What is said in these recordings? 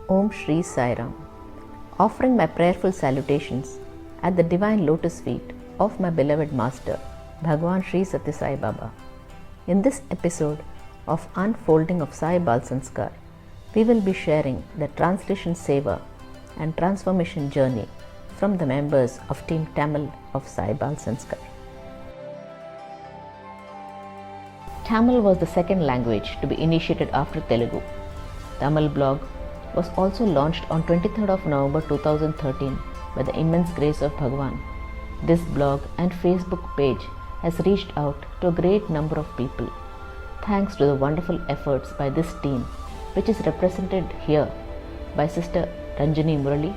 Om Shri Sai Ram, offering my prayerful salutations at the divine lotus feet of my beloved Master, Bhagwan Sri Sathya Sai Baba. In this episode of Unfolding of Sai Bal Sanskar, we will be sharing the translation seva and transformation journey from the members of Team Tamil of Sai Bal Sanskar. Tamil was the second language to be initiated after Telugu. Tamil blog was also launched on 23rd of November 2013 by the immense grace of Bhagwan. This blog and Facebook page has reached out to a great number of people. Thanks to the wonderful efforts by this team, which is represented here by Sister Ranjani Murali,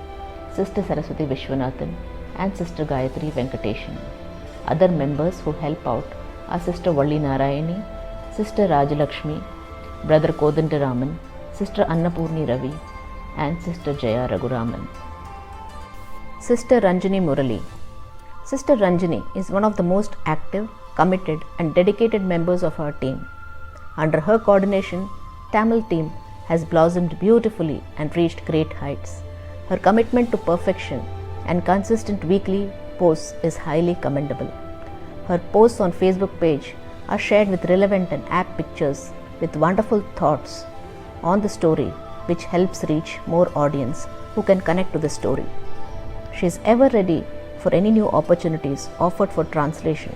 Sister Saraswati Vishwanathan and Sister Gayatri Venkateshan. Other members who help out are Sister Valli Narayani, Sister Rajalakshmi, Brother Kodandaraman, Sister Annapurni Ravi and Sister Jaya Raghuraman. Sister Ranjani Murali. Sister Ranjani is one of the most active, committed and dedicated members of our team. Under her coordination, Tamil team has blossomed beautifully and reached great heights. Her commitment to perfection and consistent weekly posts is highly commendable. Her posts on Facebook page are shared with relevant and apt pictures with wonderful thoughts on the story, which helps reach more audience who can connect to the story. She is ever ready for any new opportunities offered for translation.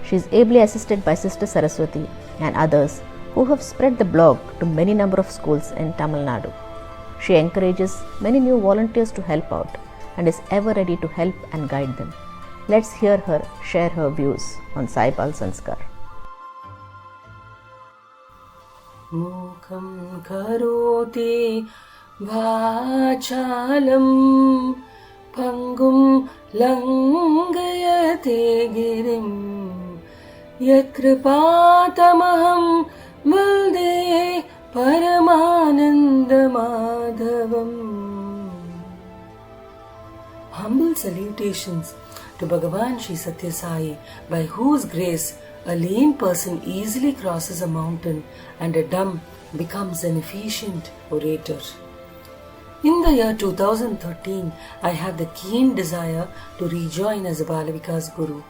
She is ably assisted by Sister Saraswati and others who have spread the blog to many number of schools in Tamil Nadu. She encourages many new volunteers to help out and is ever ready to help and guide them. Let's hear her share her views on Sai Bal Sanskar. Mukham karoti vachalam pangum langayate girim yatkripatamaham valde paramananda madhavam. Humble salutations to Bhagavan Sri Sathya Sai, by whose grace a lame person easily crosses a mountain and a dumb becomes an efficient orator. In the year 2013, I had the keen desire to rejoin as a Balavikas Guru.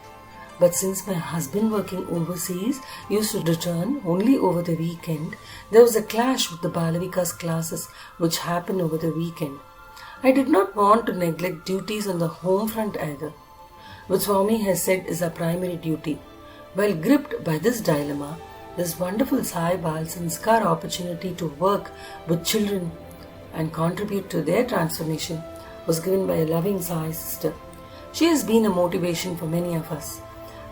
But since my husband working overseas used to return only over the weekend, there was a clash with the Balavikas classes which happened over the weekend. I did not want to neglect duties on the home front either, which Swami has said is our primary duty. While gripped by this dilemma, this wonderful Sai Bal Sanskar opportunity to work with children and contribute to their transformation was given by a loving Sai sister. She has been a motivation for many of us.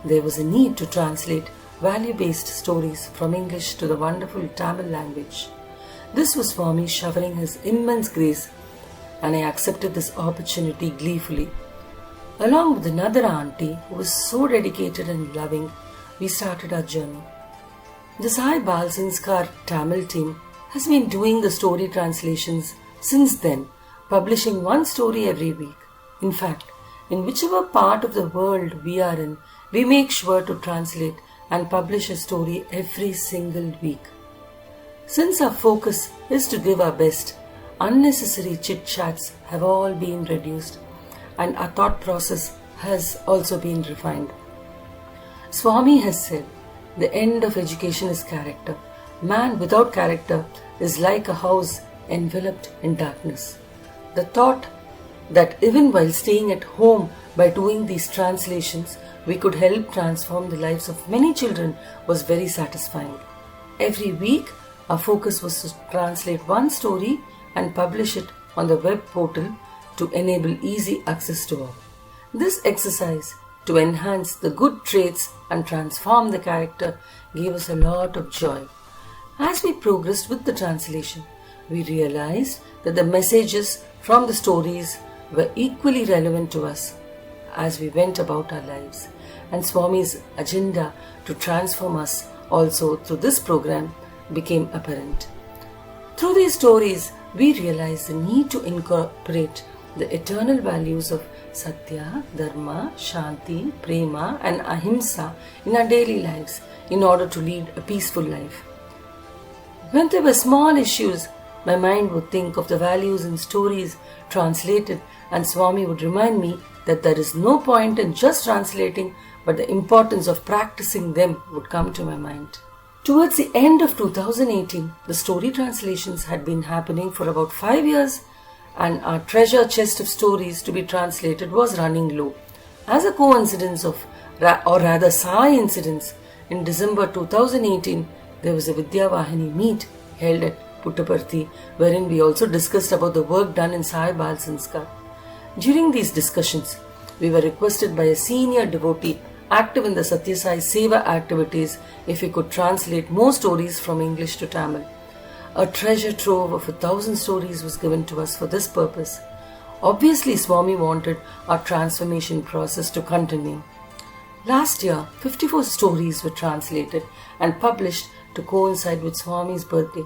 There was a need to translate value-based stories from English to the wonderful Tamil language. This was Swami showering his immense grace, and I accepted this opportunity gleefully. Along with another auntie who was so dedicated and loving, we started our journey. The Sai Bal Sanskar Tamil team has been doing the story translations since then, publishing one story every week. In fact, in whichever part of the world we are in, we make sure to translate and publish a story every single week. Since our focus is to give our best, unnecessary chit-chats have all been reduced and our thought process has also been refined. Swami has said, the end of education is character. Man without character is like a house enveloped in darkness. The thought that even while staying at home by doing these translations, we could help transform the lives of many children was very satisfying. Every week, our focus was to translate one story and publish it on the web portal to enable easy access to all. This exercise to enhance the good traits and transform the character gave us a lot of joy. As we progressed with the translation, we realized that the messages from the stories were equally relevant to us as we went about our lives, and Swami's agenda to transform us also through this program became apparent. Through these stories, we realized the need to incorporate the eternal values of Satya, Dharma, Shanti, Prema and Ahimsa in our daily lives in order to lead a peaceful life. When there were small issues, my mind would think of the values in stories translated, and Swami would remind me that there is no point in just translating, but the importance of practicing them would come to my mind. Towards the end of 2018, the story translations had been happening for about 5 years, and our treasure chest of stories to be translated was running low. As a coincidence or rather Sai incidents, in December 2018, there was a Vidyavahini meet held at Puttaparthi, wherein we also discussed about the work done in Sai Bal Sanskar. During these discussions, we were requested by a senior devotee active in the Satya Sai Seva activities if we could translate more stories from English to Tamil. A treasure trove of 1,000 stories was given to us for this purpose. Obviously, Swami wanted our transformation process to continue. Last year, 54 stories were translated and published to coincide with Swami's birthday.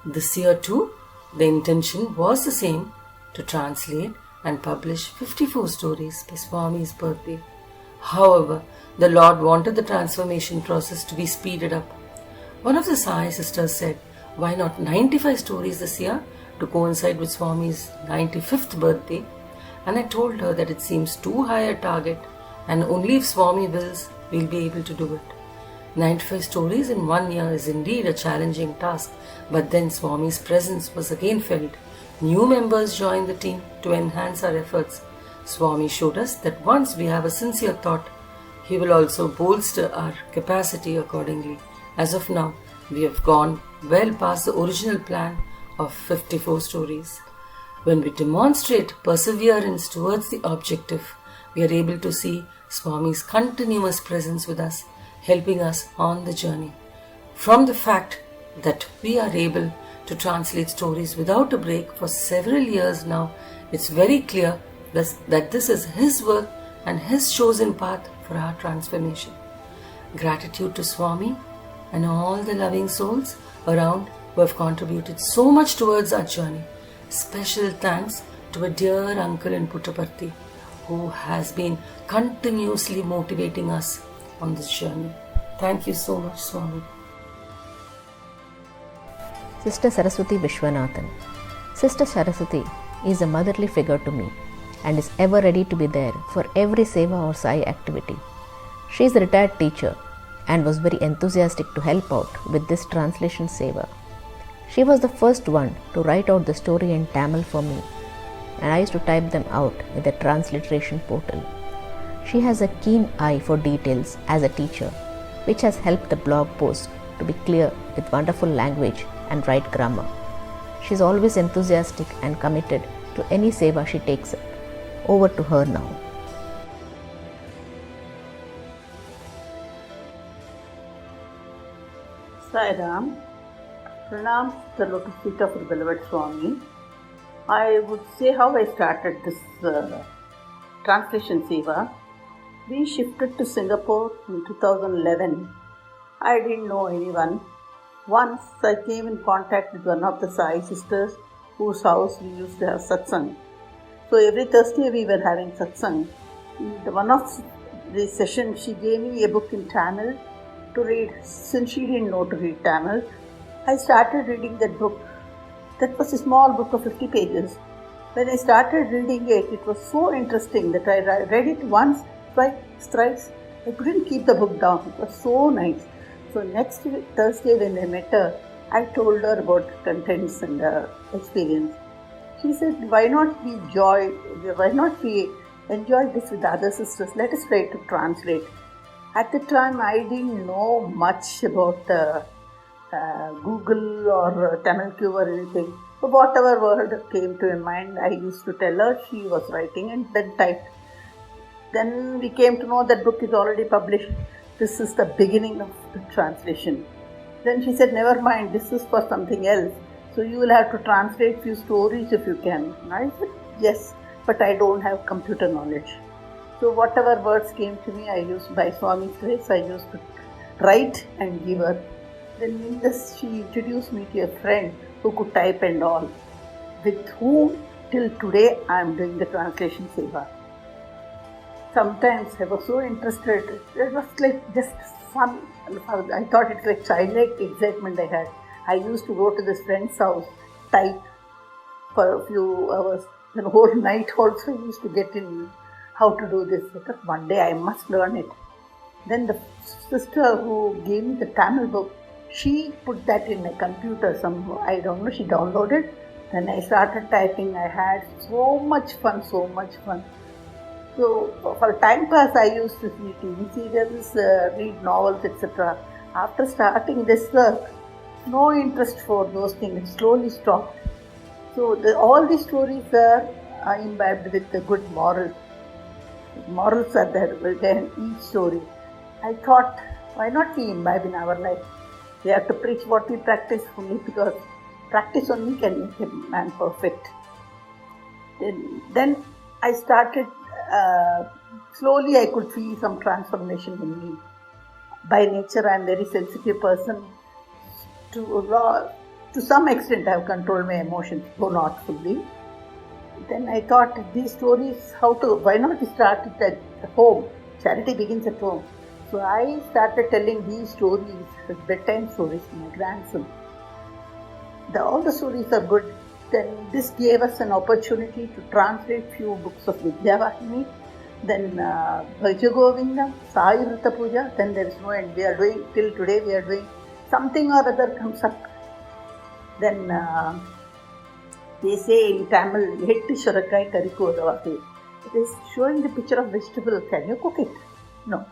This year too, the intention was the same, to translate and publish 54 stories by Swami's birthday. However, the Lord wanted the transformation process to be speeded up. One of the Sai sisters said, why not 95 stories this year to coincide with Swami's 95th birthday? And I told her that it seems too high a target, and only if Swami wills, we'll be able to do it. 95 stories in 1 year is indeed a challenging task, but then Swami's presence was again felt. New members joined the team to enhance our efforts. Swami showed us that once we have a sincere thought, he will also bolster our capacity accordingly. As of now, we have gone well past the original plan of 54 stories. When we demonstrate perseverance towards the objective, we are able to see Swami's continuous presence with us, helping us on the journey. From the fact that we are able to translate stories without a break for several years now, it's very clear that this is His work and His chosen path for our transformation. Gratitude to Swami and all the loving souls around who have contributed so much towards our journey. Special thanks to a dear uncle in Puttaparthi who has been continuously motivating us on this journey. Thank you so much, Swami. Sister Saraswati Vishwanathan. Sister Saraswati is a motherly figure to me and is ever ready to be there for every Seva or Sai activity. She is a retired teacher and was very enthusiastic to help out with this translation Seva. She was the first one to write out the story in Tamil for me, and I used to type them out with the transliteration portal. She has a keen eye for details as a teacher, which has helped the blog post to be clear with wonderful language and right grammar. She is always enthusiastic and committed to any seva she takes up. Over to her now. Sai Ram, Pranam the lotus feet of the beloved Swami. I would say how I started this translation seva. We shifted to Singapore in 2011. I didn't know anyone. Once I came in contact with one of the Sai sisters whose house we used to have satsang. So every Thursday we were having satsang. In one of the sessions she gave me a book in Tamil to read. Since she didn't know to read Tamil, I started reading that book. That was a small book of 50 pages. When I started reading it, it was so interesting that I read it once, twice, thrice. I couldn't keep the book down. It was so nice. So next Thursday when I met her, I told her about contents and experience. She said, why not we enjoy this with other sisters? Let us try to translate. At the time, I didn't know much about Google or TamilQ or anything. So whatever word came to my mind, I used to tell her. She was writing and then typed. Then we came to know that book is already published. This is the beginning of the translation. Then she said, never mind, this is for something else. So you will have to translate few stories if you can. And I said, yes, but I don't have computer knowledge. So whatever words came to me, I used by Swami's grace, I used to write and give her. Then in this, she introduced me to a friend who could type and all, with whom till today I am doing the translation seva. Sometimes I was so interested, it was like just I thought it's like childlike excitement I had. I used to go to this friend's house, type for a few hours. Then whole night also I used to get in how to do this. I thought one day I must learn it. Then the sister who gave me the Tamil book, she put that in a computer somehow. I don't know, she downloaded. Then I started typing. I had so much fun. So for time pass, I used to see TV serials, read novels, etc. After starting this work, no interest for those things. It slowly stopped. So all these stories are imbibed with the good morals. Morals are there within each story. I thought, why not we imbibe in our life? We have to preach what we practice fully, because practice only can make a man perfect. Then I started, slowly I could feel some transformation in me. By nature I am a very sensitive person. To some extent I have controlled my emotions, though not fully. Then I thought these stories, why not start it at home? Charity begins at home. So I started telling these stories, bedtime stories to my grandson. All the stories are good. Then this gave us an opportunity to translate few books of Vidyavahini. Then Bhaja Govindam, Sai Vrata Puja. Then there is no end. We are doing, till today we are doing something or other comes up. Then they say in Tamil, Hettu Shurakai Karikku Odavadu. It is showing the picture of vegetable. Can you cook it? No.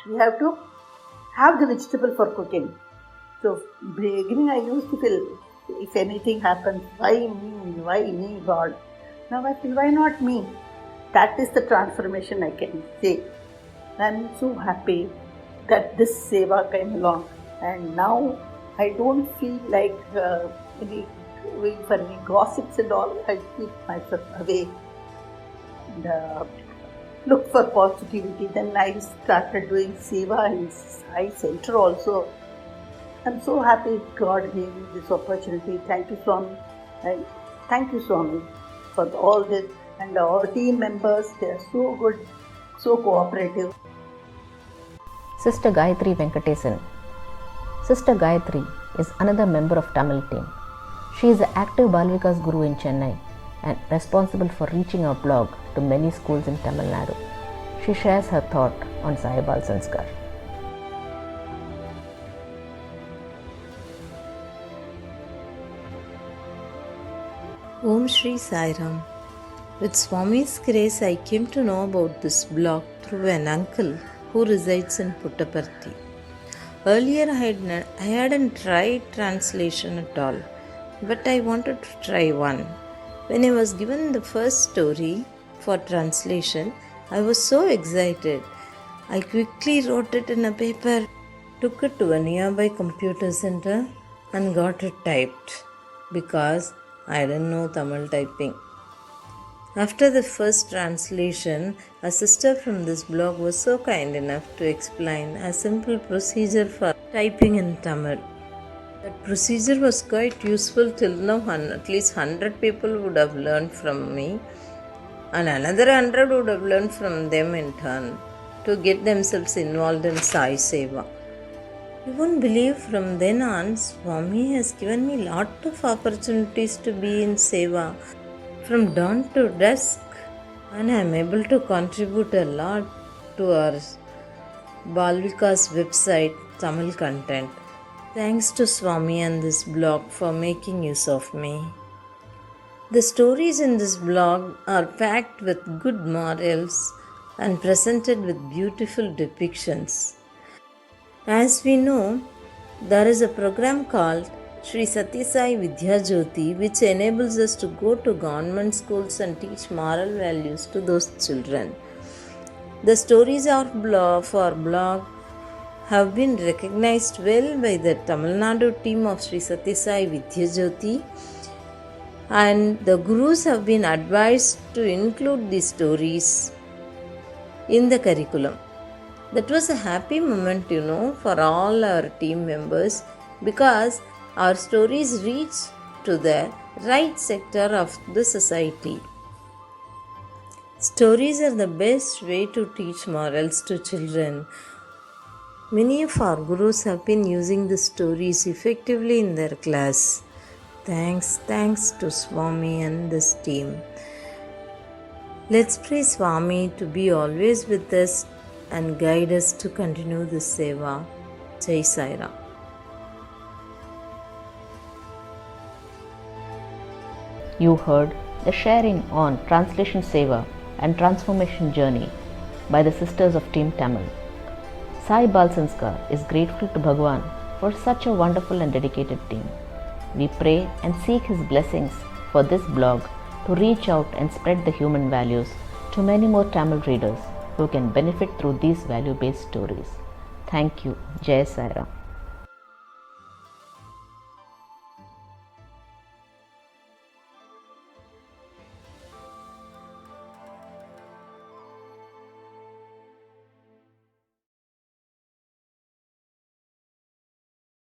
We have to have the vegetable for cooking. So beginning I used to feel, if anything happens, why me, God? Now I feel, why not me? That is the transformation I can say. I am so happy that this seva came along, and now I don't feel like going for any gossips and all. I keep myself away and look for positivity. Then I started doing seva in Sai Center also. I'm so happy God gave me this opportunity. Thank you, Swami. And thank you, Swami, for all this. And our team members, they are so good, so cooperative. Sister Gayatri Venkatesan. Sister Gayatri is another member of Tamil team. She is an active Balvikas Guru in Chennai and responsible for reaching our blog to many schools in Tamil Nadu. She shares her thought on Sai Bal Sanskar. Om Shri Sai Ram. With Swami's grace, I came to know about this blog through an uncle who resides in Puttaparthi. Earlier, I hadn't tried translation at all, but I wanted to try one. When I was given the first story for translation, I was so excited. I quickly wrote it in a paper, took it to a nearby computer center and got it typed because I didn't know Tamil typing. After the first translation, a sister from this blog was so kind enough to explain a simple procedure for typing in Tamil. That procedure was quite useful till now. At least 100 people would have learned from me, and another 100 would have learned from them in turn to get themselves involved in Sai Seva. You won't believe, from then on, Swami has given me lot of opportunities to be in Seva from dawn to dusk, and I am able to contribute a lot to our Balvika's website Tamil content. Thanks to Swami and this blog for making use of me. The stories in this blog are packed with good morals and presented with beautiful depictions. As we know, there is a program called Sri Satya Sai Vidya Jyoti, which enables us to go to government schools and teach moral values to those children. The stories of our blog have been recognized well by the Tamil Nadu team of Sri Satya Sai Vidya Jyoti, and the gurus have been advised to include these stories in the curriculum. That was a happy moment, for all our team members, because our stories reach to the right sector of the society. Stories are the best way to teach morals to children. Many of our gurus have been using the stories effectively in their class. Thanks to Swami and this team. Let's pray Swami to be always with us and guide us to continue this seva. Jai Sai Ram. You heard the sharing on Translation Seva and Transformation Journey by the Sisters of Team Tamil. Sai Balsanskar is grateful to Bhagwan for such a wonderful and dedicated team. We pray and seek his blessings for this blog to reach out and spread the human values to many more Tamil readers who can benefit through these value-based stories. Thank you. Jai Sai Ram.